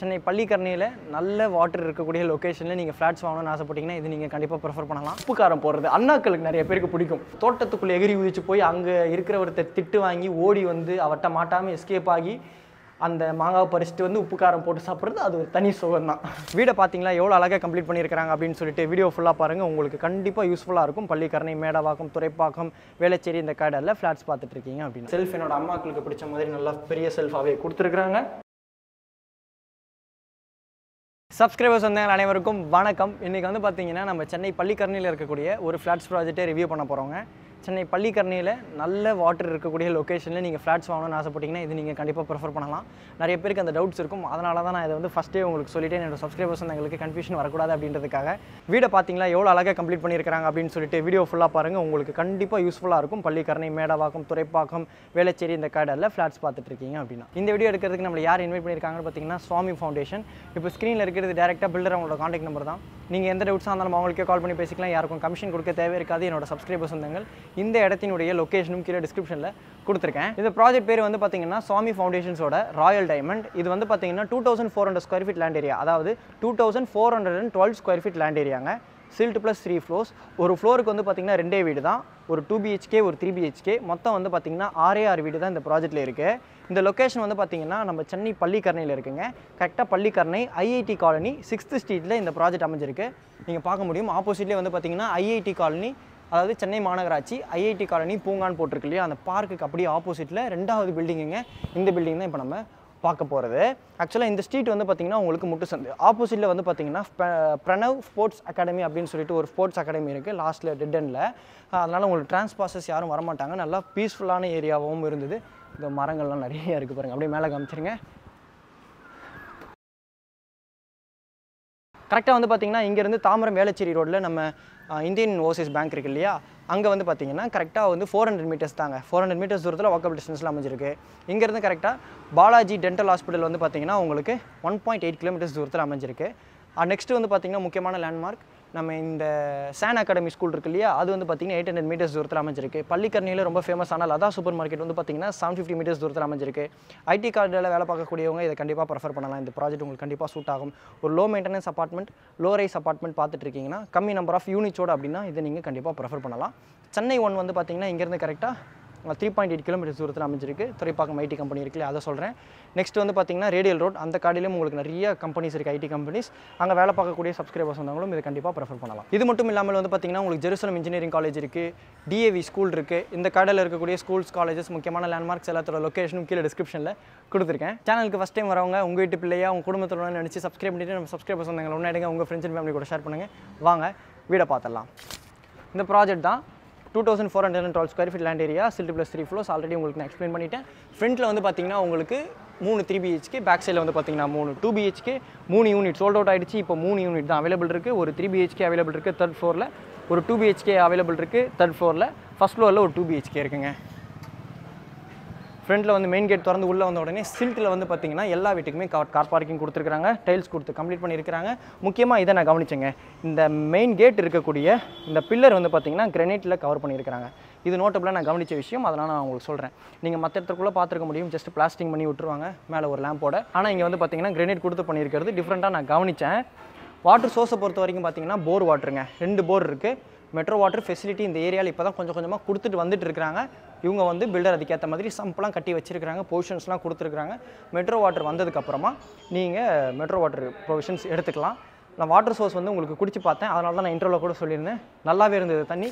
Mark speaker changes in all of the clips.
Speaker 1: சென்னை பள்ளிக்கரணையில் நல்ல வாட்டர் இருக்கக்கூடிய லொக்கேஷனில் நீங்கள் ஃப்ளாட்ஸ் வாங்கணும்னு ஆசைப்பட்டீங்கன்னா இது நீங்கள் கண்டிப்பாக ப்ரிஃபர் பண்ணலாம். உப்பு காரம் போடுறது அண்ணாக்களுக்கு நிறைய பேருக்கு பிடிக்கும். தோட்டத்துக்குள்ளே எகிரி குதிச்சு போய் அங்கே இருக்கிறவர்கிட்ட திட்டு வாங்கி ஓடி வந்து அவர்கிட்ட மாட்டாமல் எஸ்கேப் ஆகி அந்த மாங்காவை பறிச்சுட்டு வந்து உப்பு காரம் போட்டு சாப்பிட்றது அது ஒரு தனி சுகம் தான். வீடை பார்த்தீங்களா எவ்வளோ அழகாக கம்ப்ளீட் பண்ணியிருக்காங்க அப்படின்னு சொல்லிட்டு வீடியோ ஃபுல்லாக பாருங்கள். உங்களுக்கு கண்டிப்பாக யூஸ்ஃபுல்லாக இருக்கும். பள்ளிக்கரணை, மேடவாக்கம், துறைப்பாக்கம், வேளச்சேரி இந்த கார்டரில் ஃப்ளாட்ஸ் பார்த்துட்டு இருக்கீங்க அப்படின்னு. செல்ஃப் என்னோட அம்மாக்களுக்கு பிடிச்ச மாதிரி நல்லா பெரிய செல்ஃபாகவே கொடுத்துருக்குறாங்க. சப்ஸ்கிரைபர்ஸ் வந்தாங்க அனைவருக்கும் வணக்கம். இன்றைக்கி வந்து பார்த்தீங்கன்னா நம்ம சென்னை பள்ளிக்கரணையில் இருக்கக்கூடிய ஒரு ஃப்ளாட்ஸ் ப்ராஜெக்டை ரிவ்யூ பண்ண போகிறோங்க. சென்னை பள்ளிக்கரணையில் நல்ல வாட்டர் இருக்கக்கூடிய லொக்கேஷனில் நீங்கள் ஃப்ளாட்ஸ் வாங்கணும்னு ஆசைப்பட்டீங்கன்னா இது நீங்கள் கண்டிப்பாக ப்ரிஃபர் பண்ணலாம். நிறைய பேருக்கு அந்த டவுட்ஸ் இருக்கும். அதனால தான் நான் இதை வந்து ஃபஸ்ட்டே உங்களுக்கு சொல்லிவிட்டு என்னோட சப்ஸ்கிரைபர்ஸ் எங்களுக்கு கன்ஃபியூஷன் வரக்கூடாது அப்படின்றதுக்காக. வீடை பார்த்தீங்களா எவ்வளோ அழகாக கம்ப்ளீட் பண்ணியிருக்காங்க அப்படின்னு சொல்லிட்டு வீடியோ ஃபுல்லாக பாருங்கள். உங்களுக்கு கண்டிப்பாக யூஸ்ஃபுல்லாக இருக்கும். பள்ளிக்கரணை, மேடவாக்கம், துறைப்பாக்கம், வேளச்சேரி இந்த கார்டரில் ஃப்ளாட்ஸ் பார்த்துட்டு இருக்கீங்க அப்படின்னா. இந்த வீடியோ எடுக்கிறதுக்கு நம்மளை யார் இன்வைட் பண்ணியிருக்காங்கன்னு பார்த்தீங்கன்னா சுவாமி ஃபவுண்டேஷன். இப்போ ஸ்க்ரீனில் இருக்கிறது டேரெக்டாக பில்டர் அவங்களோட காண்டாக்ட் நம்பர் தான். நீங்கள் எந்த டவுட்ஸாக இருந்தாலும் அவங்களுக்கே கால் பண்ணி பேசிக்கலாம். யாருக்கும் கமிஷன் கொடுக்க தேவை இருக்காது. என்னோட சப்ஸ்கிரைபர்ஸ் வந்தங்கள் இந்த இடத்தினுடைய லொக்கேஷனும் கீழே டிஸ்கிரிப்ஷனில் கொடுத்துருக்கேன். இந்த ப்ராஜெக்ட் பேர் வந்து பார்த்தீங்கன்னா சுவாமி ஃபவுண்டேஷன்ஸோட ராயல் டைமண்ட். இது வந்து பார்த்தீங்கன்னா 2400 ஸ்கொயர் ஃபீட் லேண்ட் ஏரியா, அதாவது 2412 ஸ்கொயர் ஃபீட் லேண்ட் ஏரியாங்க. Stilt plus 3 floors. ஒரு ஃப்ளோருக்கு வந்து பார்த்தீங்கன்னா 2 வீடு தான். ஒரு 2 BHK, ஒரு 3 BHK, மொத்தம் வந்து பார்த்தீங்கன்னா 6 வீடு தான் இந்த ப்ராஜெக்ட்டில் இருக்குது. இந்த லொக்கேஷன் வந்து பார்த்தீங்கன்னா நம்ம சென்னை பள்ளிக்கரணையில் இருக்குங்க. கரெக்டாக பள்ளிக்கரணை IIT காலனி 6th ஸ்ட்ரீட்டில் இந்த ப்ராஜெக்ட் அமைஞ்சிருக்கு. நீங்கள் பார்க்க முடியும். ஆப்போசிட்லேயே வந்து பார்த்தீங்கன்னா IIT காலனி, அதாவது சென்னை மாநகராட்சி IIT காலனி பூங்கான்னு போட்டிருக்கு இல்லையா, அந்த பார்க்குக்கு அப்படியே ஆப்போசிட்டில் 2வது பில்டிங்குங்க. இந்த பில்டிங் தான் இப்போ நம்ம பார்க்க போகிறது. ஆக்சுவலாக இந்த ஸ்ட்ரீட் வந்து பார்த்திங்கன்னா உங்களுக்கு முட்டு சந்து. ஆப்போசிட்டில் வந்து பார்த்திங்கன்னா பிரணவ் ஸ்போர்ட்ஸ் அகாடமி அப்படின்னு சொல்லிட்டு ஒரு ஸ்போர்ட்ஸ் அகாடமி இருக்குது லாஸ்ட்டில் டெட் எண்டில். அதனால் உங்களுக்கு டிரான்ஸ்பாசஸ் யாரும் வரமாட்டாங்க. நல்லா பீஸ்ஃபுல்லான ஏரியாவும் இருந்தது. இந்த மரங்கள்லாம் நிறைய இருக்குது பாருங்கள். அப்படியே மேலே காமிச்சிருங்க. கரெக்டாக வந்து பார்த்திங்கன்னா இங்கேருந்து தாம்பரம் வேளச்சேரி ரோட்டில் நம்ம இந்தியன் ஓவர்சீஸ் பேங்க் இருக்குது இல்லையா, அங்கே வந்து பார்த்திங்கன்னா கரெக்டாக வந்து 400 மீட்டர்ஸ் தாங்க. 400 மீட்டர்ஸ் தூரத்தில் வாக்கபிள் டிஸ்டன்ஸில் அமைஞ்சிருக்கு. இங்கேருந்து கரெக்டாக பாலாஜி டென்டல் ஹாஸ்பிட்டல் வந்து பார்த்திங்கன்னா உங்களுக்கு 1.8 கிலோமீட்டர்ஸ் தூரத்தில் அமைஞ்சிருக்கு. நெக்ஸ்ட்டு வந்து பார்த்திங்கன்னா முக்கியமான லேண்ட்மார்க் நம்ம இந்த சான் அகாடமி ஸ்கூல் இருக்குது இல்லையா, அது வந்து பார்த்திங்கன்னா 800 மீட்டர்ஸ் தூரத்தில் அமைஞ்சிருக்கு. பள்ளிக்கரணையில் ரொம்ப ஃபேமஸான லதா சூப்பர் மார்க்கெட் வந்து பார்த்திங்கன்னா 750 மீட்டர்ஸ் தூரத்தில் அமைஞ்சிருக்கு. ஐடி கார்டில் வேலை பார்க்கக்கூடியவங்க இதை கண்டிப்பாக ப்ரிஃபர் பண்ணலாம். இந்த ப்ராஜெக்ட் உங்களுக்கு கண்டிப்பாக சூட் ஆகும். ஒரு low maintenance apartment, low rise apartment பார்த்துட்டு இருக்கீங்கன்னா, கம்மி நம்பர் ஆஃப் யூனிட்ஸோடு அப்படின்னா இதை நீங்கள் கண்டிப்பாக ப்ரிஃபர் பண்ணலாம். சென்னை 1 வந்து பார்த்திங்கன்னா இங்கேருந்து கரெக்டாக 3.8 கிலோமீட்டர்ஸ் தூரத்தில் அமைஞ்சிருக்கு. துறைப்பாக்கம் ஐடி கம்பெனி இருக்குல்ல, அதை சொல்கிறேன். நெக்ஸ்ட் வந்து பார்த்திங்கன்னா ரேடியல் ரோட், அந்த கார்டிலையும் உங்களுக்கு நிறைய கம்பெனிஸ் இருக்குது, ஐடி கம்பெனிஸ். அங்கே வேலை பார்க்கக்கூடிய சப்ஸ்கிரைபர்ஸ் வந்தவங்களும் இதை கண்டிப்பாக ப்ரிஃபர் பண்ணலாம். இது மட்டும் இல்லாமல் வந்து பார்த்திங்கன்னா உங்களுக்கு ஜெருசலம் இன்ஜினியரிங் காலேஜ் இருக்குது, DAV ஸ்கூல் இருக்குது. இந்த கார்டில் இருக்கக்கூடிய ஸ்கூல்ஸ், காலேஜஸ், முக்கியமான லேண்ட்மார்க்ஸ் எல்லாத்தோட லொக்கேஷனும் கீழே டிஸ்கிரிப்ஷனில் கொடுத்துருக்கேன். சேனலுக்கு ஃபஸ்ட் டைம் வரவங்க உங்கள் வீட்டு பிள்ளையா உங்கள் குடும்பத்தோட நினச்சி சப்ஸ்கிரைப் பண்ணிவிட்டு நம்ம சப்ஸ்கிரைபர்ஸ் வந்தவங்க ஒன்றா எடுங்க, உங்கள் ஃப்ரெண்ட்ஸ் அண்ட் ஃபேமிலி கூட ஷேர் பண்ணுங்கள். வாங்க வீடை பார்த்துடலாம். இந்த ப்ராஜெக்ட் தான் 2412 square feet land area, stilt plus 3 floors. Already உங்களுக்கு நான் எக்ஸ்பிளைன் பண்ணிட்டேன். ஃப்ரண்ட்டில் வந்து பார்த்திங்கன்னா உங்களுக்கு 3 3 BHK, பேக் சைடில் வந்து பார்த்திங்கன்னா 3 2 BHK, 3 யூனிட் சோல்ட் அவுட் ஆகிடுச்சு. இப்போ 3 யூனிட் தான் அவைலபிள் இருக்குது. ஒரு 3 BHK அவைலபிள் இருக்குது 3rd ஃப்ளோரில், ஒரு 2 BHK அவைலபிள் இருக்குது 3rd ஃப்ளோரில், ஃபஸ்ட் ஃப்ளோரில் ஒரு 2 BHK இருக்குங்க. ஃப்ரண்ட்டில் வந்து மெயின் கேட் திறந்து உள்ளே வந்த உடனே சில்ட்டில் வந்து பார்த்திங்கன்னா எல்லா வீட்டுக்குமே கார் பார்க்கிங் கொடுத்துருக்காங்க. டைல்ஸ் கொடுத்து கம்ப்ளீட் பண்ணியிருக்கிறாங்க. முக்கியமாக இதை நான் கவனிச்சேங்க. இந்த மெயின் கேட் இருக்கக்கூடிய இந்த பில்லர் வந்து பார்த்திங்கன்னா கிரானைட்டில் கவர் பண்ணியிருக்கிறாங்க. இது நோட்டபிளாக நான் கவனித்த விஷயம். அதனால் நான் உங்களுக்கு சொல்கிறேன். நீங்கள் மற்ற இடத்துக்குள்ளே பார்த்துருக்க முடியும், ஜஸ்ட் பிளாஸ்டிங் பண்ணி விட்டுருவாங்க மேலே ஒரு லேம்போட. ஆனால் இங்கே வந்து பார்த்திங்கன்னா கிரானைட் கொடுத்து பண்ணியிருக்கிறது டிஃப்ரெண்ட்டாக நான் கவனித்தேன். வாட்டர் சோர்ஸை பொறுத்த வரைக்கும் பார்த்திங்கன்னா போர் வாட்டருங்க. 2 போர் இருக்குது. மெட்ரோ வாட்டர் ஃபெசிலிட்டி இந்த ஏரியாவில் இப்போ தான் கொஞ்சம் கொஞ்சமாக கொடுத்துட்டு வந்துட்டு இருக்கிறாங்க. இவங்க வந்து பில்டர் அதுக்கேற்ற மாதிரி சம்ப்லாம் கட்டி வச்சுருக்காங்க, பொசிஷன்ஸ்லாம் கொடுத்துருக்குறாங்க. மெட்ரோ வாட்டர் வந்ததுக்கப்புறமா நீங்கள் மெட்ரோ வாட்டர் ப்ரொவிஷன்ஸ் எடுத்துக்கலாம். நான் வாட்டர் சோர்ஸ் வந்து உங்களுக்கு குடிச்சு பார்த்தேன். அதனால தான் நான் இன்ட்ரோவில் கூட சொல்லியிருந்தேன். நல்லாவே இருந்தது தண்ணி.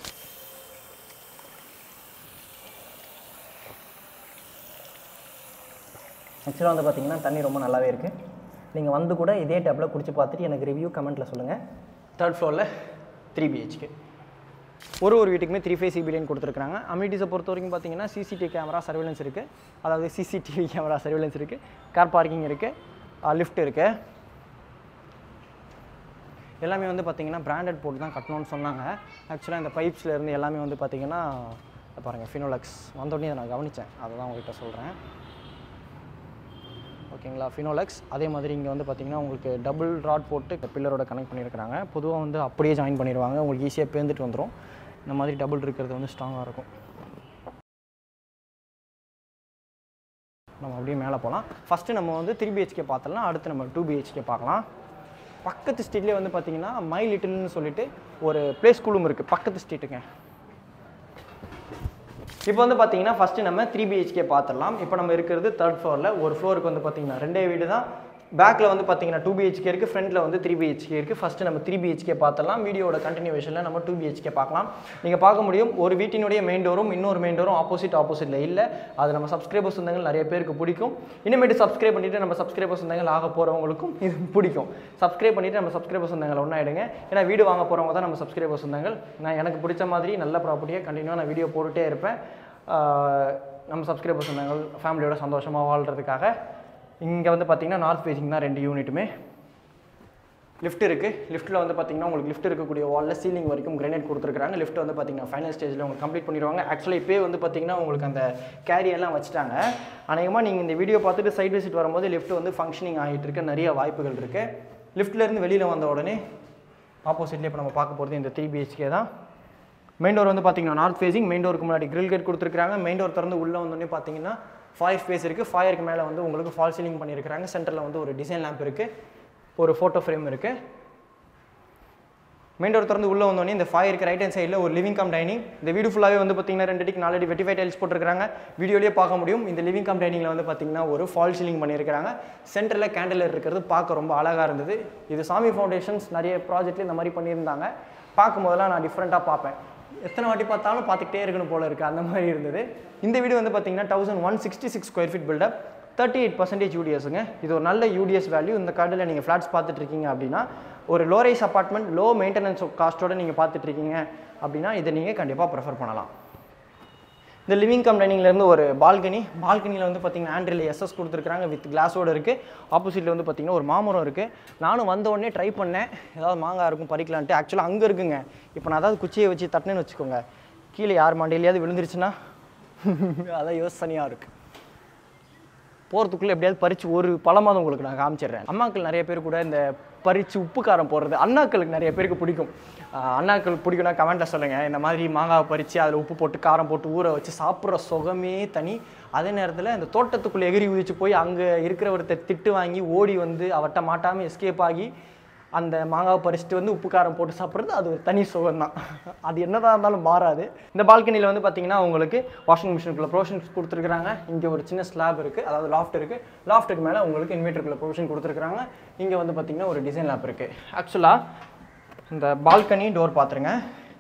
Speaker 1: ஆக்சுவலாக வந்து பார்த்திங்கன்னா தண்ணி ரொம்ப நல்லாவே இருக்குது. நீங்கள் வந்து கூட இதே டேப்பில் குடிச்சு பார்த்துட்டு எனக்கு ரிவ்யூ கமெண்ட்டில் சொல்லுங்கள். 3rd ஃப்ளோரில் 3 BHK. ஒரு வீட்டுக்குமே 3 ஃபேஸ் EB லைன் கொடுத்துருக்காங்க. அம்யூனிட்டிஸை பொறுத்த வரைக்கும் பார்த்தீங்கன்னா CCTV கேமரா சர்வேலன்ஸ் இருக்குது. அதாவது CCTV கேமரா சர்வேலன்ஸ் இருக்குது. கார் பார்க்கிங் இருக்குது. லிஃப்ட் இருக்குது. எல்லாமே வந்து பார்த்திங்கன்னா பிராண்டட் போட்டு தான் கட்டணும்னு சொன்னாங்க. ஆக்சுவலாக இந்த பைப்ஸில் இருந்து எல்லாமே வந்து பார்த்திங்கன்னா பாருங்கள் ஃபினோலக்ஸ் வந்தோடனே அதை நான் கவனித்தேன். அதை தான் உங்கள்கிட்ட சொல்கிறேன். ஓகேங்களா, ஃபினோலக்ஸ். அதே மாதிரி இங்கே வந்து பார்த்திங்கன்னா உங்களுக்கு டபுள் ராட் போட்டு பில்லரோட கனெக்ட் பண்ணியிருக்கிறாங்க. பொதுவாக வந்து அப்படியே ஜாயின் பண்ணிடுவாங்க, உங்களுக்கு ஈஸியாக பேர்ந்துட்டு வந்துடும். இந்த மாதிரி டபுள் இருக்கிறது வந்து ஸ்ட்ராங்காக இருக்கும். நம்ம அப்படியே மேலே போகலாம். ஃபஸ்ட்டு நம்ம வந்து 3 BHK பார்த்துடலாம், அடுத்து நம்ம 2 BHK பார்க்கலாம். பக்கத்து ஸ்ட்ரீட்லேயே வந்து பார்த்தீங்கன்னா மை லிட்டில்னு சொல்லிட்டு ஒரு ப்ளே ஸ்கூலும் இருக்குது பக்கத்து ஸ்ட்ரீட்டுங்க. இப்போ வந்து பார்த்தீங்கன்னா ஃபஸ்ட்டு நம்ம 3 BHK பார்த்துடலாம். இப்போ நம்ம இருக்கிறது 3rd ஃப்ளோரில். ஒரு ஃப்ளோருக்கு வந்து பார்த்தீங்கன்னா 2 வீடு தான். பேக்கில் வந்து பார்த்தீங்கன்னா 2 BHK இருக்குது, ஃப்ரண்ட்டில் வந்து 3 BHK இருக்குது. ஃபஸ்ட்டு நம்ம 3 BHK பார்த்துடலாம். வீடியோட கண்டினியூவேஷனில் நம்ம 2 BHK பார்க்கலாம். நீங்கள் பார்க்க முடியும், ஒரு வீட்டினுடைய மெயின் டோரும் இன்னொரு மெயின் டோரும் ஆப்போசிட்டில் இல்லை. அது நம்ம சப்ஸ்கிரைபர் சொந்தங்கள் நிறைய பேருக்கு பிடிக்கும். இனிமேட்டு சப்ஸ்கிரைப் பண்ணிவிட்டு நம்ம சப்ஸ்கிரைபர் சொந்தங்கள் ஆக போகிறவங்களுக்கும் இது பிடிக்கும். சப்ஸ்கிரைப் பண்ணிவிட்டு நம்ம சப்ஸ்கிரைபர் சொந்தங்கள் ஒன்றாயிடுங்க. ஏன்னா வீடு வாங்க போகிறவங்க தான் நம்ம சப்ஸ்கிரைபர் சொந்தங்கள். நான் எனக்கு பிடிச்ச மாதிரி நல்ல ப்ராப்பர்ட்டியாக கண்டினியூவாக நான் வீடியோ போட்டுகிட்டே இருப்பேன். நம்ம சப்ஸ்கிரைபர் சொந்தங்கள் ஃபேமிலியோட சந்தோஷமாக வாழ்கிறதுக்காக. இங்கே வந்து பார்த்தீங்கன்னா நார்த் ஃபேஸிங் தான் 2 யூனிட்டுமே. லிஃப்ட் இருக்குது. லிஃப்ட்டில் வந்து பார்த்தீங்கன்னா உங்களுக்கு லிஃப்ட் இருக்கக்கூடிய வாலில் சீலிங் வரைக்கும் கிரானைட் கொடுத்துருக்காங்க. லிஃப்ட் வந்து பார்த்தீங்கன்னா ஃபைனல் ஸ்டேஜில் உங்களுக்கு கம்ப்ளீட் பண்ணிடுவாங்க. ஆக்சுவலாக இப்போ வந்து பார்த்தீங்கன்னா உங்களுக்கு அந்த கேரியெல்லாம் வச்சுட்டாங்க. அநேகமாக நீங்கள் இந்த வீடியோ பார்த்துட்டு சைட் விசிட் வரும்போது லிஃப்ட் வந்து ஃபங்க்ஷனிங் ஆகிட்டு இருக்க நிறைய வாய்ப்புகள் இருக்குது. லிஃப்ட்லேருந்து வெளியில் வந்த உடனே ஆப்போசிட்லேயே இப்போ நம்ம பார்க்க போகிறது இந்த 3 BHK தான். மெயின் டோர் வந்து பார்த்தீங்கன்னா நார்த் ஃபேஸிங். மெயின் டோருக்கு முன்னாடி கிரில் கேட் கொடுத்துருக்காங்க. மெயின் டோர் திறந்து உள்ளே வந்தோடனே பார்த்தீங்கன்னா ஃபாயர் ஸ்பேஸ் இருக்குது. ஃபாயருக்கு மேலே வந்து உங்களுக்கு ஃபால் சீலிங் பண்ணியிருக்காங்க. சென்டரில் வந்து ஒரு டிசைன் லேம்ப் இருக்குது, ஒரு ஃபோட்டோ ஃப்ரேம் இருக்குது. மெயின் டோர் திறந்து உள்ளே வந்தோடனே இந்த ஃபாயருக்கு ரைட் ஹேண்ட் சைடில் ஒரு லிவிங் கம் டைனிங். இந்த வீடு ஃபுல்லாகவே வந்து பார்த்தீங்கன்னா 2 அடிக்கு 4 அடி வெட்டிஃபை டைல்ஸ் போட்டிருக்காங்க. வீடியோலேயே பார்க்க முடியும். இந்த லிவிங் கம் டைனிங்கில் வந்து பார்த்தீங்கன்னா ஒரு ஃபால் சீலிங் பண்ணியிருக்காங்க. சென்டரில் கேண்டில் இருக்கிறது பார்க்க ரொம்ப அழகாக இருந்தது. இது சாமி ஃபவுண்டேஷன்ஸ் நிறைய ப்ராஜெக்ட்லேயே இந்த மாதிரி பண்ணியிருந்தாங்க. பார்க்கும்போதெல்லாம் நான் டிஃப்ரெண்ட்டாக பார்ப்பேன். எத்தனை வாட்டி பார்த்தாலும் பார்த்துக்கிட்டே இருக்கணும் போல இருக்குது, அந்த மாதிரி இருந்தது. இந்த வீடு வந்து பார்த்தீங்கன்னா 1166 ஸ்கொயர் ஃபீட் பில்டப், 38% யூடிஎஸ்ங்க. இது ஒரு நல்ல யூடிஎஸ் வேல்யூ. இந்த கார்டில் நீங்கள் ஃப்ளாட்ஸ் பார்த்துட்டு இருக்கீங்க அப்படின்னா, ஒரு low rise apartment low maintenance காஸ்ட்டோட நீங்கள் பார்த்துட்டு இருக்கீங்க அப்படின்னா இதை நீங்கள் கண்டிப்பாக ப்ரிஃபர் பண்ணலாம். இந்த லிவிங் கம் டைனிங்லேருந்து ஒரு பால்கனியில் வந்து பார்த்தீங்கன்னா ஆண்ட்ரில் எஸ்எஸ் கொடுத்துருக்காங்க, வித் கிளாஸோடு இருக்குது. ஆப்போசிட்டில் வந்து பார்த்தீங்கன்னா ஒரு மாமரம் இருக்குது. நானும் வந்த உடனே ட்ரை பண்ணேன், ஏதாவது மாங்காய் இருக்கும் பறிக்கலான்ட்டு. ஆக்சுவலாக அங்கே இருக்குங்க. இப்போ நான் அதாவது குச்சியை வச்சு தட்டினேன்னு வச்சுக்கோங்க, கீழே யார் மண்டையிலையாவது விழுந்துருச்சுன்னா அதான் யோசனையாக இருக்குது. போகிறதுக்குள்ளே எப்படியாவது பறித்து ஒரு பழமாவது உங்களுக்கு நான் காமிச்சிடுறேன். அம்மாக்கள் நிறைய பேர் கூட இந்த பறித்து உப்பு காரம் போடுறது அண்ணாக்களுக்கு நிறைய பேருக்கு பிடிக்கும். அண்ணாக்களுக்கு பிடிக்கும்னா கமெண்ட்டில் சொல்லுங்கள். இந்த மாதிரி மாங்காவை பறித்து அதில் உப்பு போட்டு காரம் போட்டு ஊற வச்சு சாப்பிட்ற சுகமே தனி. அதே நேரத்தில் இந்த தோட்டத்துக்குள்ளே எகிரி குதிச்சு போய் அங்கே இருக்கிறவர்கிட்ட திட்டு வாங்கி ஓடி வந்து அவர்கிட்ட மாட்டாமல் எஸ்கேப் ஆகி அந்த மாங்காவை பறிச்சுட்டு வந்து உப்பு காரம் போட்டு சாப்பிட்றது அது ஒரு தனி சுகம்தான். அது என்னதான் இருந்தாலும் மாறாது. இந்த பால்கனியில் வந்து பார்த்தீங்கன்னா உங்களுக்கு வாஷிங் மிஷினுக்குள்ள ப்ரொவிஷன்ஸ் கொடுத்துருக்காங்க. இங்கே ஒரு சின்ன ஸ்லாப் இருக்குது, அதாவது லாஃப்ட் இருக்குது. லாஃப்ட்டுக்கு மேலே உங்களுக்கு இன்வெர்ட்டருக்குள்ள ப்ரொவிஷன் கொடுத்துருக்காங்க. இங்கே வந்து பார்த்தீங்கன்னா ஒரு டிசைன் லேப் இருக்குது. ஆக்சுவலாக இந்த பால்கனி டோர் பார்த்துருங்க,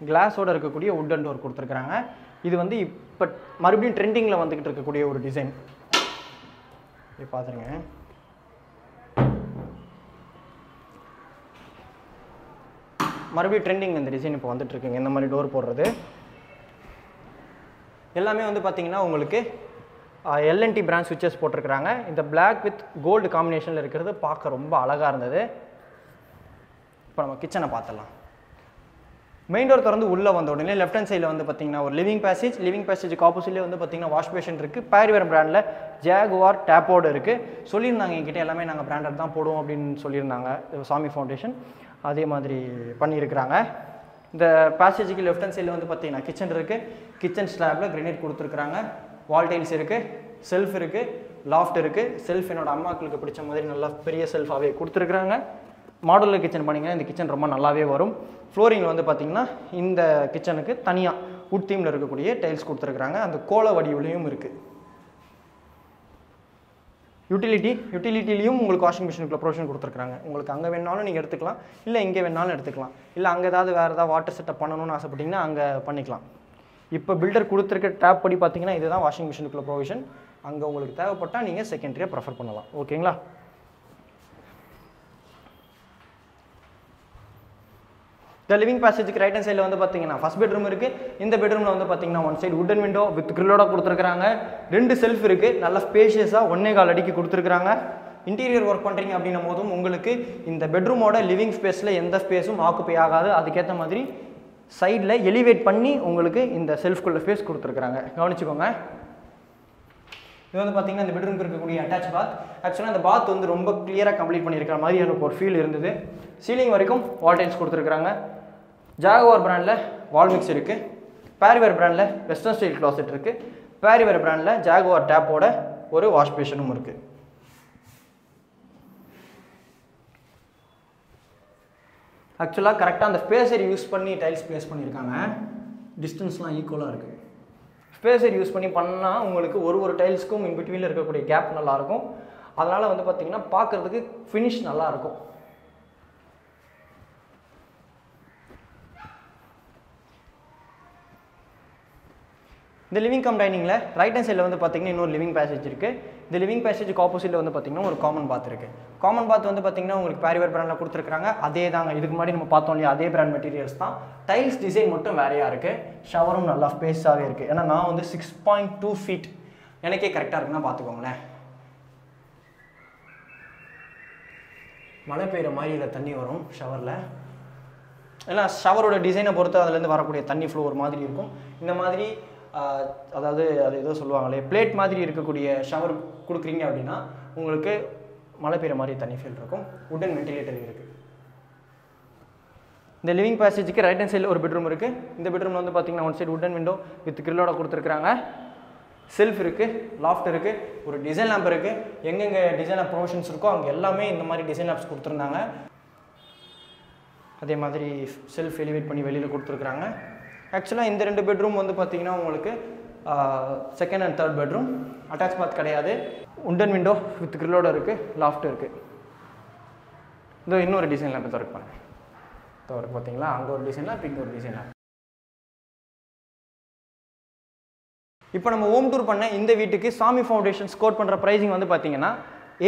Speaker 1: கிளாஸோடு இருக்கக்கூடிய உட்டன் டோர் கொடுத்துருக்காங்க. இது வந்து இப்போ மறுபடியும் ட்ரெண்டிங்கில் வந்துக்கிட்டு இருக்கக்கூடிய ஒரு டிசைன். இது பார்த்துருங்க. மறுபடியும் ட்ரெண்டிங் இந்த டிசைன் இப்போ வந்துட்டுருக்குங்க. இந்த மாதிரி டோர் போடுறது எல்லாமே வந்து பார்த்தீங்கன்னா உங்களுக்கு எல்என்டி பிராண்ட் ஸ்விட்சஸ் போட்டிருக்கிறாங்க. இந்த பிளாக் வித் கோல்டு காம்பினேஷனில் இருக்கிறது பார்க்க ரொம்ப அழகாக இருந்தது. இப்போ நம்ம கிச்சனை பார்த்துடலாம். மெயின் டோர் திறந்து உள்ளே வந்த உடனே லெஃப்ட் ஹேண்ட் சைடில் வந்து பார்த்தீங்கன்னா ஒரு லிவிங் பேசேஜுக்கு ஆப்போசிட்லேயே வந்து பார்த்தீங்கன்னா வாஷ் பேஷன் இருக்குது. பேரிவேர் பிராண்டில் ஜாகுவார் டேப்போடு இருக்குது. சொல்லியிருந்தாங்க என்கிட்ட எல்லாமே நாங்கள் பிராண்டட் தான் போடுவோம் அப்படின்னு சொல்லியிருந்தாங்க சாமி ஃபவுண்டேஷன். அதே மாதிரி பண்ணியிருக்கிறாங்க. இந்த பேசேஜுக்கு லெஃப்ட் ஹேண்ட் சைடில் வந்து பார்த்தீங்கன்னா கிச்சன் இருக்குது. கிச்சன் ஸ்லாப்பில் கிரனைட் கொடுத்துருக்குறாங்க. வால் டைல்ஸ் இருக்குது, செல்ஃப் இருக்குது, லாஃப்ட் இருக்குது. செல்ஃப் என்னோட அம்மாக்களுக்கு பிடிச்ச மாதிரி நல்லா பெரிய செல்ஃபாகவே கொடுத்துருக்குறாங்க. மாடுலர் கிச்சன் பண்ணிங்கன்னா இந்த கிச்சன் ரொம்ப நல்லாவே வரும். ஃப்ளோரிங்கில் வந்து பார்த்திங்கன்னா இந்த கிச்சனுக்கு தனியாக உட் தீமில் இருக்கக்கூடிய டைல்ஸ் கொடுத்துருக்குறாங்க. அந்த கோல வடிவிலையும் இருக்குது. யூட்டிலிட்டிலையும் உங்களுக்கு வாஷிங் மிஷினுக்குள்ள ப்ரொவிஷன் கொடுத்துருக்காங்க. உங்களுக்கு அங்கே வேணாலும் நீங்கள் எடுத்துக்கலாம், இல்லை இங்கே வேணாலும் எடுத்துக்கலாம். இல்லை அங்கே ஏதாவது வேறு ஏதாவது வாட்டர் செட்டப் பண்ணணும்னு ஆசைப்பட்டிங்கன்னா அங்கே பண்ணிக்கலாம். இப்போ பில்டர் கொடுத்துருக்க டேப் படி பார்த்தீங்கன்னா இதுதான் வாஷிங் மிஷினுக்குள்ள ப்ரொவிஷன். அங்கே உங்களுக்கு தேவைப்பட்டால் நீங்கள் செகண்டரியாக ப்ரிஃபர் பண்ணலாம். ஓகேங்களா? இந்த லிவிங் பேசேஜுக்கு ரைட் ஹேண்ட் சைடில் வந்து பார்த்தீங்கன்னா ஃபர்ஸ்ட் பெட்ரூம் இருக்குது. இந்த பெட்ரூமில் வந்து பார்த்தீங்கன்னா one side wooden window with கிரில்லோட கொடுத்துருக்காங்க. 2 செல்ஃப் இருக்குது. நல்லா ஸ்பேஷியஸாக 1.25 அடிக்கு கொடுத்துருக்காங்க. இன்டீரியர் ஒர்க் பண்ணுறீங்க அப்படின்னும் போதும் உங்களுக்கு இந்த பெட்ரூமோட லிவிங் ஸ்பேஸில் எந்த ஸ்பேஸும் ஆக்குப்பை ஆகாது. அதுக்கேற்ற மாதிரி சைடில் எலிவேட் பண்ணி உங்களுக்கு இந்த செல்ஃப்குள்ள ஸ்பேஸ் கொடுத்துருக்குறாங்க. கவனிச்சுக்கோங்க. இது வந்து பார்த்தீங்கன்னா இந்த பெட்ரூம்க்கு இருக்கக்கூடிய அட்டாச் பாத். ஆக்சுவலாக இந்த பாத் வந்து ரொம்ப கிளியராக கம்ப்ளீட் பண்ணியிருக்கிற மாதிரி எனக்கு ஒரு ஃபீல் இருந்தது. சீலிங் வரைக்கும் வால் டைல்ஸ் கொடுத்துருக்குறாங்க. ஜாகுவார் பிராண்டில் வால் மிக்ஸ் இருக்குது. பேரிவேர் பிராண்டில் வெஸ்டர்ன் ஸ்டைல் க்ளாசெட் இருக்குது. பேரிவேர் பிராண்டில் ஜாகுவார் டேப்போட ஒரு வாஷ் பேஷனும் இருக்குது. ஆக்சுவலாக கரெக்டாக அந்த ஸ்பேஸர் யூஸ் பண்ணி டைல்ஸ் ப்ளேஸ் பண்ணியிருக்காங்க. டிஸ்டன்ஸ்லாம் ஈக்குவலாக இருக்குது. ஸ்பேஸர் யூஸ் பண்ணி பண்ணால் உங்களுக்கு ஒரு டைல்ஸ்க்கும் இன் பிட்வீனில் இருக்கக்கூடிய கேப் நல்லாயிருக்கும். அதனால் வந்து பார்த்திங்கன்னா பார்க்குறதுக்கு ஃபினிஷ் நல்லாயிருக்கும். இந்த லிவிங் கம் டைனிங்கில் ரைட் ஹேண்ட் சைடில் வந்து பார்த்திங்கன்னா இன்னொரு லிவிங் பேசேஜ் இருக்குது. இந்த லிவிங் பேசேஜுக்கு ஆப்போசிட்டில் வந்து பார்த்திங்கன்னா ஒரு காமன் பாத் இருக்குது. காமன் பாத் வந்து பார்த்திங்கன்னா உங்களுக்கு பேரிவேர் பிராண்டில் கொடுத்துருக்காங்க. அதே தாங்க, இதுக்கு முன்னாடி நம்ம பார்த்தோம் இல்லையா, அதே பிராண்ட் மெட்டீரியல்ஸ் தான். டைல்ஸ் டிசைன் மட்டும் வேறையாக இருக்குது. ஷவரும் நல்லா ஸ்பேஸாகவே இருக்குது. ஏன்னா நான் வந்து 6.2 feet எனக்கே கரெக்டாக இருக்குன்னா பார்த்துக்கோங்களேன். மழை பெய்கிற மாதிரி இதில் தண்ணி வரும் ஷவரில். ஏன்னா ஷவரோட டிசைனை பொறுத்து அதுலேருந்து வரக்கூடிய தண்ணி ஃப்ளோ ஒரு மாதிரி இருக்கும். இந்த மாதிரி அதாவது அது ஏதோ சொல்லுவாங்களே, பிளேட் மாதிரி இருக்கக்கூடிய ஷவர் கொடுக்குறீங்க அப்படின்னா உங்களுக்கு மழை பெய்கிற மாதிரி தண்ணி ஃபீல் இருக்கும். உடன் வென்டிலேட்டர் இருக்குது. இந்த லிவிங் பேசேஜுக்கு ரைட் ஹேண்ட் சைடில் ஒரு பெட்ரூம் இருக்குது. இந்த பெட்ரூமில் வந்து பார்த்திங்கன்னா one side wooden window with கிரில்லோட கொடுத்துருக்குறாங்க. செல்ஃப் இருக்குது, லாஃப்ட் இருக்குது, ஒரு டிசைன் லேம்ப் இருக்குது. எங்கெங்கே டிசைன் ப்ரொவிஷன்ஸ் இருக்கோ அங்கே எல்லாமே இந்த மாதிரி டிசைன் லேம்ப்ஸ் கொடுத்துருந்தாங்க. அதே மாதிரி செல்ஃப் எலிவேட் பண்ணி வெளியில் கொடுத்துருக்குறாங்க. ஆக்சுவலாக இந்த 2 பெட்ரூம் வந்து பார்த்திங்கன்னா உங்களுக்கு second and third bedroom. Attach bath கிடையாது. உண்டன் விண்டோ வித் கிரில்லோட இருக்குது, லாஃப்ட் இருக்குது. இதோ இன்னொரு டிசைன் லேம்ப் திறப்பாங்க. திறக்கு பார்த்தீங்களா, அங்கே ஒரு டிசைன் லேம்ப், இங்கே ஒரு டிசைன் லேம்ப். இப்போ நம்ம ஹோம் டூர் பண்ண இந்த வீட்டுக்கு சாமி ஃபவுண்டேஷன்ஸ் கோட் பண்ணுற ப்ரைஸிங் வந்து பார்த்தீங்கன்னா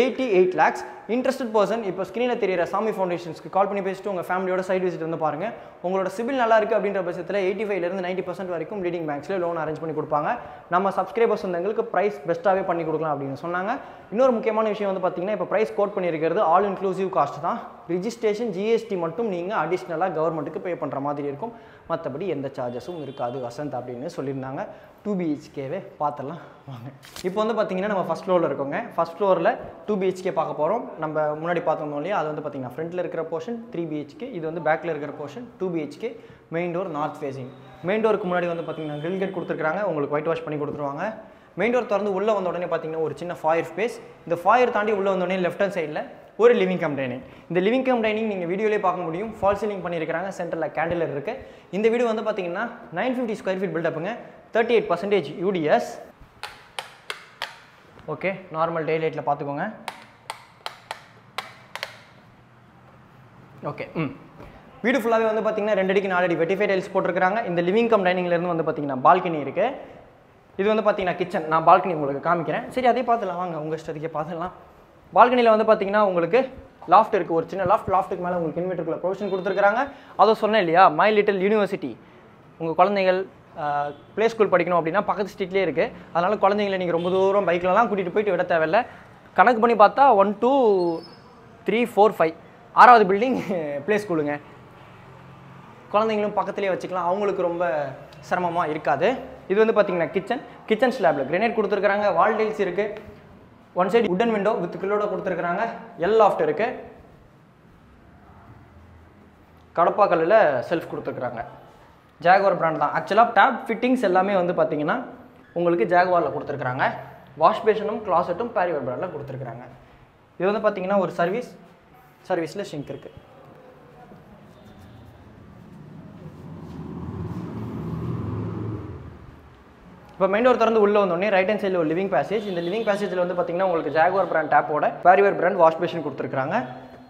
Speaker 1: 88 lakhs. இன்ட்ரெஸ்டட் பர்சன் இப்போ ஸ்க்ரீனில் தெரியிற சாமி ஃபவுண்டேஷன்ஸ்க்கு கால் பண்ணி பேசிட்டு உங்கள் ஃபேமிலியோட சைட் விசிட் வந்து பாருங்கள். உங்களோட சிபில் நல்லா இருக்குது அப்படின்ற பட்சத்தில் 85% 90% வரைக்கும் லீடிங் பேங்க்ஸில் லோன் அரேஞ்ச் பண்ணி கொடுப்பாங்க. நம்ம சப்ஸ்கிரைபர்ஸ் வந்தவங்களுக்கு ப்ரைஸ் பெஸ்ட்டாகவே பண்ணி கொடுக்கலாம் அப்படின்னு சொன்னாங்க. இன்னொரு முக்கியமான விஷயம் வந்து பார்த்தீங்கன்னா இப்போ ப்ரைஸ் கோட் பண்ணியிருக்கிறது ஆல் இன்க்ளூசிவ் காஸ்ட் தான். ரிஜிஸ்ட்ரேஷன் ஜிஎஸ்டி மட்டும் நீங்கள் அடிஷ்னலாக கவர்மெண்ட்டுக்கு பே பண்ணுற மாதிரி இருக்கும். மற்றபடி எந்த சார்ஜஸும் இருக்காது வசந்த் அப்படின்னு சொல்லியிருந்தாங்க. 2 BHKவே பார்த்துடலாம் வாங்க. இப்போ வந்து பார்த்தீங்கன்னா நம்ம ஃபஸ்ட் ஃப்ளோரில் இருக்கோங்க. ஃபஸ்ட் ஃப்ளோரில் 2 BHK பார்க்க போகிறோம். நம்ம முன்னாடி பார்த்தோம் இல்லையா, அது வந்து பார்த்தீங்கன்னா ஃப்ரண்ட்டில் இருக்கிற போர்ஷன் 3 BHK, இது வந்து பேக்கில் இருக்கிற portion 2 BHK. Main door north facing. Main டோருக்கு முன்னாடி வந்து பார்த்தீங்கன்னா கிரில் கேட் கொடுத்துருக்காங்க. உங்களுக்கு ஒயிட் வாஷ் பண்ணி கொடுத்துருவாங்க. மெயின் டோர் திறந்து உள்ளே வந்த உடனே பார்த்தீங்கன்னா ஒரு சின்ன ஃபாயர் ஸ்பேஸ். இந்த ஃபாயர் தாண்டி உள்ளே வந்தோடனே லெஃப்ட் ஹேண்ட் சைடில் ஒரு லிவிங் கம் டைனிங். இந்த லிவிங் கம் டைனிங் நீங்கள் வீடியோலேயே பார்க்க முடியும். ஃபால் சீலிங் பண்ணியிருக்கிறாங்க. சென்டரில் கேண்டிலர் இருக்குது. இந்த வீடு வந்து பார்த்தீங்கன்னா 950 square feet பில்டப்புங்க. 38% UDS. Okay, normal day லைட்டில் பார்த்துக்கோங்க. ஓகே, வீடு ஃபுல்லாகவே வந்து பார்த்தீங்கன்னா 2 அடிக்கு 4 அடி வெட்டிஃபை டைல்ஸ் போட்டிருக்காங்க. இந்த லிவிங் கம் டைனிங்லேருந்து வந்து பார்த்தீங்கன்னா பால்கனி இருக்குது. இது வந்து பார்த்தீங்கன்னா கிச்சன். நான் பால்கனி உங்களுக்கு காமிக்கிறேன். சரி, அதே பார்த்துலாம் வாங்க, உங்கள் இஷ்டத்துக்கே பார்த்துடலாம். பால்கனியில் வந்து பார்த்தீங்கன்னா உங்களுக்கு லாஃப்ட் இருக்குது, ஒரு சின்ன லாஃப்ட்டுக்கு மேலே உங்களுக்கு இன்வெர்ட்டருக்குள்ள ப்ரொவிஷன் கொடுத்துருக்காங்க. அதை சொன்னேன் இல்லையா, மை லிட்டில் யூனிவர்சிட்டி. உங்கள் குழந்தைகள் ப்ளே ஸ்கூல் படிக்கணும் அப்படின்னா பக்கத்து ஸ்ட்ரீட்லேயே இருக்குது. அதனால் குழந்தைங்களை நீங்கள் ரொம்ப தூரம் பைக்லலாம் கூட்டிகிட்டு போயிட்டு விட தேவையில்லை. கணக்கு பண்ணி பார்த்தா 1 2 3 4 5 6வது பில்டிங் ப்ளே ஸ்கூலுங்க. குழந்தைங்களும் பக்கத்துலேயே வச்சுக்கலாம், அவங்களுக்கு ரொம்ப சிரமமாக இருக்காது. இது வந்து பார்த்தீங்கன்னா கிச்சன் ஸ்லாபில் கிரனைட் கொடுத்துருக்காங்க. வால் டைல்ஸ் இருக்குது. One side wooden window with கிரில்லோட கொடுத்துருக்காங்க. எல் லாஃப்ட் இருக்குது. கடப்பா கல்லில் செல்ஃப் கொடுத்துருக்குறாங்க. ஜாகுவார் பிராண்ட் தான். ஆக்சுவலாக டேப் ஃபிட்டிங்ஸ் எல்லாமே வந்து பார்த்தீங்கன்னா உங்களுக்கு ஜாகுவாரில் கொடுத்துருக்குறாங்க. வாஷ் பேஷனும் கிளாசெட்டும் பேரிவேர் பிராண்டில் கொடுத்துருக்குறாங்க. இது வந்து பார்த்தீங்கன்னா ஒரு சர்வீஸில் ஷிங்க் இருக்குது. இப்போ மெயின் டோர் திறந்து உள்ளே வந்தோடனே ரைட் ஹேண்ட் சைடில் ஒரு லிவிங் பேசேஜ். இந்த லிவிங் பேசேஜில் வந்து பார்த்தீங்கன்னா உங்களுக்கு ஜாகுவார் பிராண்ட் டேப்போட பேரிவேர் பிராண்ட் வாஷ் பேஷன் கொடுத்துருக்காங்க.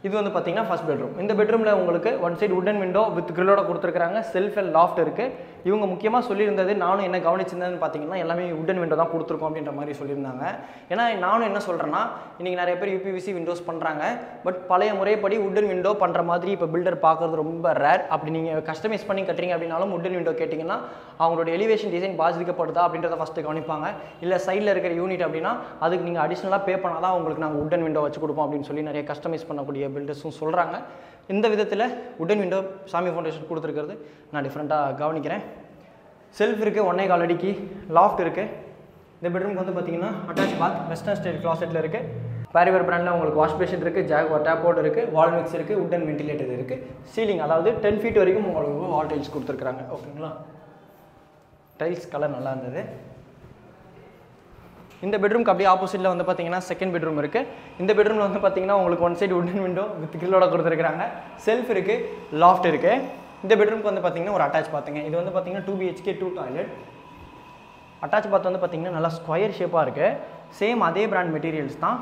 Speaker 1: இது வந்து பார்த்தீங்கன்னா ஃபர்ஸ்ட் பெட்ரூம். இந்த பெட்ரூமில் உங்களுக்கு one side wooden window with கிரில்லோட கொடுத்துருக்காங்க. செல்ஃப் அண்ட் லாஃப்ட் இருக்குது. இவங்க முக்கியமாக சொல்லியிருந்தது, நானும் என்ன கவனிச்சிருந்தேன்னு பார்த்தீங்கன்னா எல்லாமே உடன் விண்டோ தான் கொடுத்துருக்கோம் அப்படின்ற மாதிரி சொல்லியிருந்தாங்க. ஏன்னா நானும் என்ன சொல்கிறேன்னா, இன்றைக்கி நிறைய பேர் UPVC விண்டோஸ் பண்ணுறாங்க. பட் பழைய முறைப்படி உடன் விண்டோ பண்ணுற மாதிரி இப்போ பில்டர் பார்க்குறது ரொம்ப ரேர். அப்படி நீங்கள் கஸ்டமைஸ் பண்ணி கட்டுறீங்க அப்படின்னாலும் உடன் விண்டோ கேட்டிங்கன்னா அவங்களோட எலிவேஷன் டிசைன் பாதிக்கப்படுதா அப்படின்றத ஃபஸ்ட்டு கவனிப்பாங்க. இல்லை சைடில் இருக்கிற யூனிட் அப்படின்னா அதுக்கு நீங்கள் அடிஷ்னலாக பே பண்ணால் தான் உங்களுக்கு நாங்கள் உடன் விண்டோ வச்சு கொடுப்போம் அப்படின்னு சொல்லி நிறைய கஸ்டமைஸ் பண்ணக்கூடிய பில்டர்ஸும் சொல்கிறாங்க. இந்த விதத்தில் உடன் விண்டோ சாமி ஃபவுண்டேஷன் கொடுத்துருக்கிறது நான் டிஃப்ரெண்ட்டாக கவனிக்கிறேன். செல்ஃப் இருக்குது, 1.25 அடிக்கு லாஃப்ட் இருக்குது. இந்த பெட்ரூமுக்கு வந்து பார்த்தீங்கன்னா அட்டாச் பாத் வெஸ்டர்ன் ஸ்டைல் கிளாசெட்டில் இருக்குது. பேரிவேர் பிராண்டில் உங்களுக்கு வாஷ் பேஷன் இருக்குது, ஜாகுவார் டேப்போர்ட் இருக்குது, வால் மிக்ஸ் இருக்குது, உடன் வென்டிலேட்டர் இருக்குது. சீலிங் அதாவது 10 feet வரைக்கும் உங்களுக்கு வால் டைல்ஸ் கொடுத்துருக்குறாங்க. ஓகேங்களா, டைல்ஸ் கலர் நல்லா இருந்தது. இந்த பெட்ரூம்க்கு அப்படியே ஆப்போசிட்டில் வந்து பார்த்தீங்கன்னா செகண்ட் பெட்ரூம் இருக்குது. இந்த பெட்ரூமில் வந்து பார்த்தீங்கன்னா உங்களுக்கு one side wooden window with கிரில்லோட கொடுத்துருக்காங்க. செல்ஃப் இருக்குது, லாஃப்ட் இருக்குது. இந்த பெட்ரூம்க்கு வந்து பார்த்தீங்கன்னா ஒரு அட்டாச் பார்த்துங்க. இது வந்து பார்த்தீங்கன்னா 2 BHK 2 டாய்லெட். அட்டாச் பாத் வந்து பார்த்தீங்கன்னா நல்லா ஸ்கொயர் ஷேப்பாக இருக்குது. சேம் அதே பிராண்ட் மெட்டீரியல்ஸ் தான்.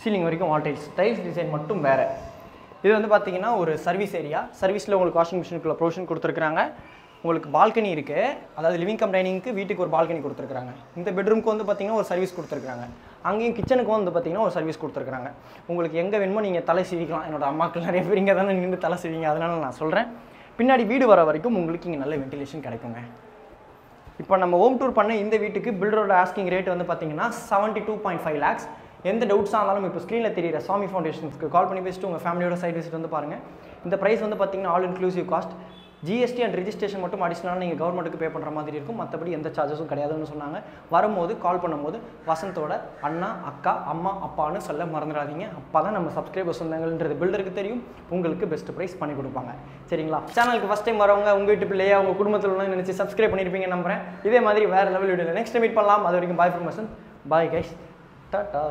Speaker 1: சீலிங் வரைக்கும் வால் டைல்ஸ் டிசைன் மட்டும் வேறு. இது வந்து பார்த்தீங்கன்னா ஒரு சர்வீஸ் ஏரியா. சர்வீஸில் உங்களுக்கு வாஷிங் மிஷினுக்குள்ள ப்ரொவிஷன் கொடுத்துருக்காங்க. உங்களுக்கு பால்கனி இருக்குது, அதாவது லிவிங் கம் டைனிங்க்கு வீட்டுக்கு ஒரு பால்கனி கொடுத்துருக்காங்க. இந்த பெட்ரூம்க்கு வந்து பார்த்தீங்கன்னா ஒரு சர்வீஸ் கொடுத்துருக்காங்க. அங்கேயும் கிச்சனுக்கு வந்து பார்த்தீங்கன்னா ஒரு சர்வீஸ் கொடுத்துருக்காங்க. உங்களுக்கு எங்கே வேணுமோ நீங்கள் தலை சீவிக்கலாம். என்னோட அம்மாக்கள் நிறைய பேர் இங்கே தானே நின்று தலை சீவிங்க, அதனால நான் சொல்கிறேன். பின்னாடி வீடு வர வரைக்கும் உங்களுக்கு இங்கே நல்ல வென்டிலேஷன் கிடைக்குங்க. இப்போ நம்ம ஹோம் டூர் பண்ண இந்த வீட்டுக்கு பில்டரோட ஆஸ்கிங் ரேட் வந்து பார்த்தீங்கன்னா 72.5 lakhs. எந்த டவுட்ஸாக இருந்தாலும் இப்போ ஸ்க்ரீனில் தெரியிற சாமி ஃபவுண்டேஷன்ஸ்க்கு கால் பண்ணி பேசிட்டு உங்கள் ஃபேமிலியோட சைட் விசிட் வந்து பாருங்கள். இந்த ப்ரைஸ் வந்து பார்த்தீங்கன்னா all inclusive cost. GST and registration மட்டும் அடிஷனலாக நீங்கள் கவர்மெண்ட்டுக்கு பே பண்ணுற மாதிரி இருக்கும். மற்றபடி எந்த சார்ஜஸும் கிடையாதுன்னு சொன்னாங்க. வரும்போது கால் பண்ணும்போது வசந்தோட அண்ணா, அக்கா, அம்மா, அப்பான்னு சொல்ல மறந்துடாதீங்க. அப்போ தான் நம்ம சப்ஸ்கிரைபர்ஸ் வந்தாங்கன்றது பில்டருக்கு தெரியும், உங்களுக்கு பெஸ்ட் ப்ரைஸ் பண்ணி கொடுப்பாங்க. சரிங்களா? சேனலுக்கு ஃபஸ்ட் டைம் வரவங்க உங்கள் வீட்டு பிள்ளையா உங்கள் குடும்பத்தில் உள்ள நினச்சி சப்ஸ்கிரைப் பண்ணியிருப்பீங்க நம்புறேன். இதே மாதிரி வேறு லெவல் வீடியோவில் நெக்ஸ்ட் மீட் பண்ணலாம். அது வரைக்கும் bye from Vasanth. Bye guys, Tata.